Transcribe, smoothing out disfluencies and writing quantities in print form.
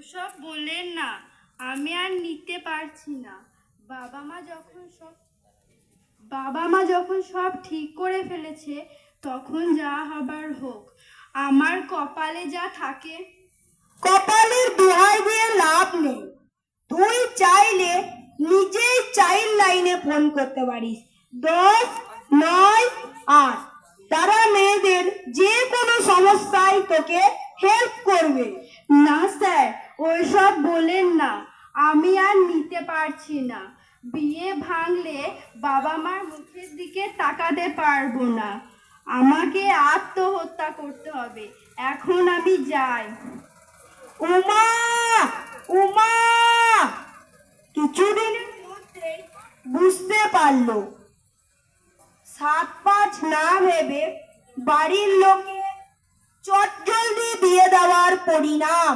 ওসব বললেন না, আমি আর নিতে পারছি না। বাবা মা যখন সব ঠিক করে ফেলেছে, তখন যা হবার হোক। আমার কপালে যা থাকে। কপালের দোহাই দিয়ে লাভ নেই। তুই চাইলে নিজেই চাইল্ড লাইনে ফোন করতে পারিস, 10-9-8। তারা মেয়েদের যে কোনো সমস্যায় তোকে হেল্প করবে। না স্যার, ওইসব বলেন না, আমি আর নিতে পারছি না। বিয়ে ভাঙলে বাবা মার মুখের দিকে তাকাতে পারবো না। আমাকে আত্মহত্যা করতে হবে। এখন আমি যাই। উমা, উমা কিছুদিনের মধ্যে বুঝতে পারলো 7-5 না ভেবে বাড়ির লোকে চটজলদি দিয়ে দেওয়ার পরিণাম।